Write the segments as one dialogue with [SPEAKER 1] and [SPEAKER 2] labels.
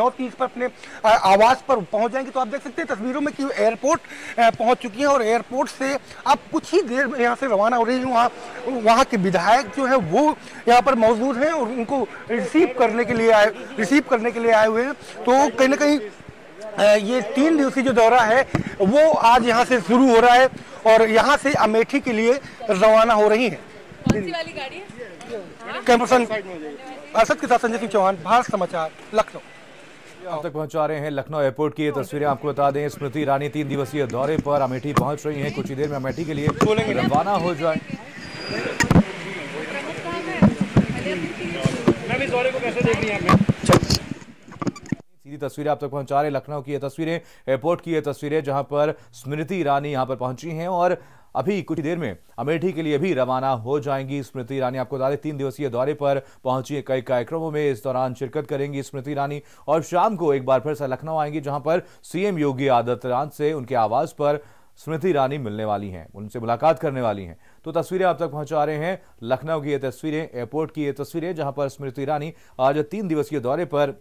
[SPEAKER 1] 9:30 पर अपने आवास पर पहुंच जाएंगे। तो आप देख सकते हैं तस्वीरों में कि एयरपोर्ट पहुंच चुकी हैं और एयरपोर्ट से अब कुछ ही देर में यहां से रवाना हो रही है। वहां के विधायक जो है वो यहां पर मौजूद हैं और उनको रिसीव करने के लिए आए हुए हैं। तो कहीं ना कहीं ये 3 दिवसीय जो दौरा है वो आज यहाँ से शुरू हो रहा है और यहाँ से अमेठी के लिए रवाना हो रही है।
[SPEAKER 2] कौन सी वाली गाड़ी है?
[SPEAKER 1] कैमरामैन असद के साथ संजय सिंह चौहान, भारत समाचार, लखनऊ।
[SPEAKER 3] आप तक पहुंचा रहे हैं लखनऊ एयरपोर्ट की ये तस्वीरें। आपको बता दें, स्मृति ईरानी 3 दिवसीय दौरे पर अमेठी पहुंच रही हैं। कुछ ही देर में अमेठी के लिए रवाना हो जाए। सीधी तस्वीरें आप तक पहुंचा रहे हैं लखनऊ की ये तस्वीरें, एयरपोर्ट की ये तस्वीरें, जहां पर स्मृति ईरानी यहां पर पहुंची हैं और अभी कुछ देर में अमेठी के लिए भी रवाना हो जाएंगी। स्मृति ईरानी आपको बता दें 3 दिवसीय दौरे पर पहुंची है। कई कार्यक्रमों में इस दौरान शिरकत करेंगी स्मृति ईरानी और शाम को एक बार फिर से लखनऊ आएंगी, जहां पर सीएम योगी आदित्यनाथ से उनके आवास पर स्मृति ईरानी मिलने वाली हैं, उनसे मुलाकात करने वाली हैं। तो तस्वीरें आप तक पहुंचा रहे हैं लखनऊ की ये तस्वीरें, एयरपोर्ट की ये तस्वीरें, जहां पर स्मृति ईरानी आज 3 दिवसीय दौरे पर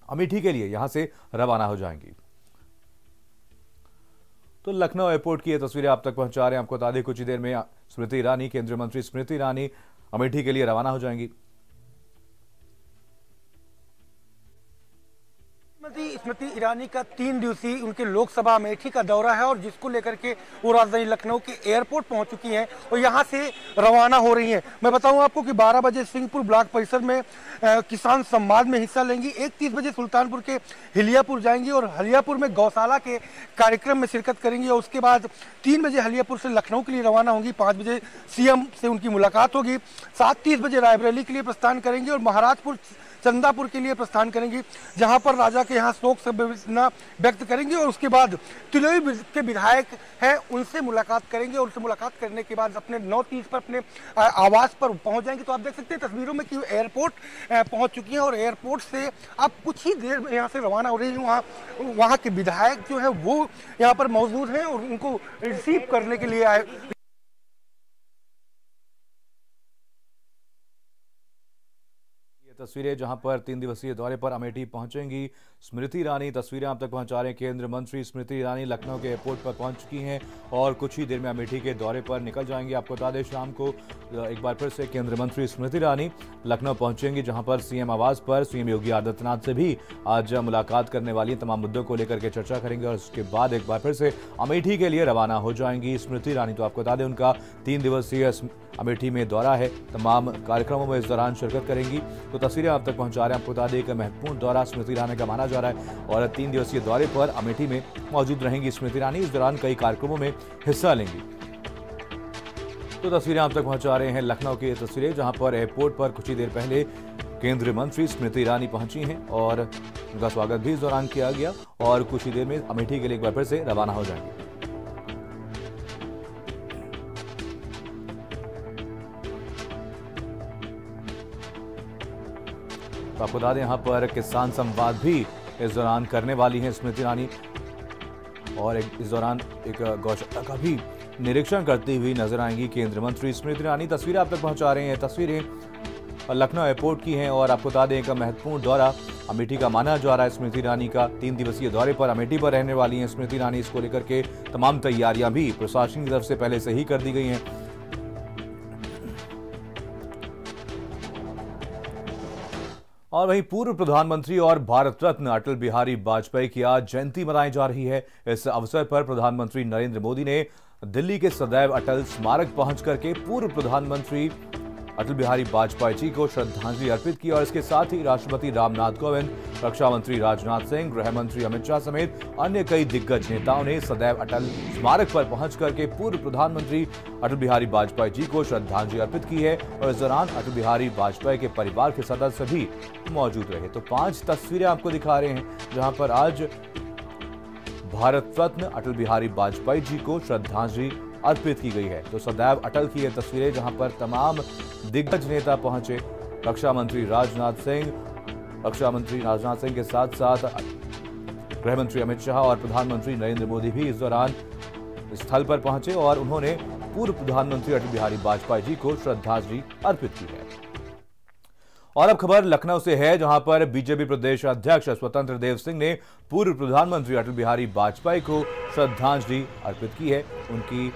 [SPEAKER 3] अमेठी के लिए यहां से रवाना हो जाएंगी। तो लखनऊ एयरपोर्ट की ये तस्वीरें आप तक पहुंचा रहे हैं। आपको बता दें कुछ ही देर में स्मृति ईरानी, केंद्रीय मंत्री स्मृति ईरानी अमेठी के लिए रवाना हो जाएंगी।
[SPEAKER 1] स्मृति ईरानी का 3 दिवसीय उनके लोकसभा अमेठी का दौरा है और जिसको लेकर के वो राजधानी लखनऊ के एयरपोर्ट पहुंच चुकी हैं और यहां से रवाना हो रही हैं। मैं बताऊं आपको कि 12 बजे सिंहपुर ब्लॉक परिसर में किसान संवाद में हिस्सा लेंगी। 1:30 बजे सुल्तानपुर के हिलियापुर जाएंगी और हलियापुर में गौशाला के कार्यक्रम में शिरकत करेंगी और उसके बाद 3 बजे हलियापुर से लखनऊ के लिए रवाना होंगी। 5 बजे सीएम से उनकी मुलाकात होगी। 7:30 बजे रायबरेली के लिए प्रस्थान करेंगी और महाराजपुर चंदापुर के लिए प्रस्थान करेंगी, जहां पर राजा के यहाँ शोक संवेदना व्यक्त करेंगे और उसके बाद तिलोई के विधायक हैं उनसे मुलाकात करेंगे और उनसे मुलाकात करने के बाद अपने 9:30 पर अपने आवास पर पहुंच जाएंगे। तो आप देख सकते हैं तस्वीरों में कि एयरपोर्ट पहुंच चुकी हैं और एयरपोर्ट से अब कुछ ही देर में यहाँ से रवाना हो रही है। वहाँ के विधायक जो है वो यहाँ पर मौजूद हैं और उनको रिसीव करने के लिए आए।
[SPEAKER 3] तस्वीरें जहां पर 3 दिवसीय दौरे पर अमेठी पहुंचेंगी स्मृति ईरानी। तस्वीरें आप तक पहुंचा रहे हैं केंद्रीय मंत्री स्मृति ईरानी लखनऊ के एयरपोर्ट पर पहुंच चुकी हैं और कुछ ही देर में अमेठी के दौरे पर निकल जाएंगी। आपको बता दें शाम को एक बार फिर से केंद्रीय मंत्री स्मृति ईरानी लखनऊ पहुंचेंगी, जहां पर सीएम आवास पर सीएम योगी आदित्यनाथ से भी आज मुलाकात करने वाली है। तमाम मुद्दों को लेकर के चर्चा करेंगे और उसके बाद एक बार फिर से अमेठी के लिए रवाना हो जाएंगी स्मृति ईरानी। तो आपको बता दें उनका 3 दिवसीय अमेठी में दौरा है, तमाम कार्यक्रमों में इस दौरान शिरकत करेंगी। तो तस्वीरें आप तक पहुंचा रहे हैं। आपको बता दें कि महत्वपूर्ण दौरा स्मृति ईरानी का माना जा रहा है और 3 दिवसीय दौरे पर अमेठी में मौजूद रहेंगी स्मृति ईरानी। इस दौरान कई कार्यक्रमों में हिस्सा लेंगी। तो तस्वीरें आप तक पहुंचा रहे हैं लखनऊ की तस्वीरें, जहां पर एयरपोर्ट पर कुछ ही देर पहले केंद्रीय मंत्री स्मृति ईरानी पहुंची हैं और उनका स्वागत भी इस दौरान किया गया और कुछ ही देर में अमेठी के लिए एक बार फिर से रवाना हो जाएंगे। तो आपको बता दें यहाँ पर किसान संवाद भी इस दौरान करने वाली हैं स्मृति ईरानी और इस दौरान एक गौशाला का भी निरीक्षण करती हुई नजर आएंगी केंद्रीय मंत्री स्मृति ईरानी। तस्वीरें आप तक पहुंचा रहे हैं, तस्वीरें लखनऊ एयरपोर्ट की हैं और आपको बता दें एक महत्वपूर्ण दौरा अमेठी का माना जा रहा है स्मृति ईरानी का। 3 दिवसीय दौरे पर अमेठी पर रहने वाली हैं स्मृति ईरानी। इसको लेकर के तमाम तैयारियां भी प्रशासन की तरफ से पहले से ही कर दी गई हैं। और वहीं पूर्व प्रधानमंत्री और भारत रत्न अटल बिहारी वाजपेयी की आज जयंती मनाई जा रही है। इस अवसर पर प्रधानमंत्री नरेंद्र मोदी ने दिल्ली के सदैव अटल स्मारक पहुंच करके पूर्व प्रधानमंत्री अटल बिहारी वाजपेयी जी को श्रद्धांजलि अर्पित की और इसके साथ ही राष्ट्रपति रामनाथ कोविंद, रक्षा मंत्री राजनाथ सिंह, गृह मंत्री अमित शाह समेत अन्य कई दिग्गज नेताओं ने सदैव अटल स्मारक पर पहुंच करके पूर्व प्रधानमंत्री अटल बिहारी वाजपेयी जी को श्रद्धांजलि अर्पित की है और इस दौरान अटल बिहारी वाजपेयी के परिवार के सदस्य भी मौजूद रहे। तो 5 तस्वीरें आपको दिखा रहे हैं जहां पर आज भारत रत्न अटल बिहारी वाजपेयी जी को श्रद्धांजलि अर्पित की गई है। तो सदैव अटल की ये तस्वीरें जहां पर तमाम दिग्गज नेता पहुंचे, रक्षा मंत्री राजनाथ सिंह के साथ साथ गृह मंत्री अमित शाह और प्रधानमंत्री नरेंद्र मोदी भी इस दौरान स्थल पर पहुंचे और उन्होंने पूर्व प्रधानमंत्री अटल बिहारी वाजपेयी जी को श्रद्धांजलि अर्पित की है। और अब खबर लखनऊ से है, जहां पर बीजेपी प्रदेश अध्यक्ष स्वतंत्र देव सिंह ने पूर्व प्रधानमंत्री अटल बिहारी वाजपेयी को श्रद्धांजलि अर्पित की है। उनकी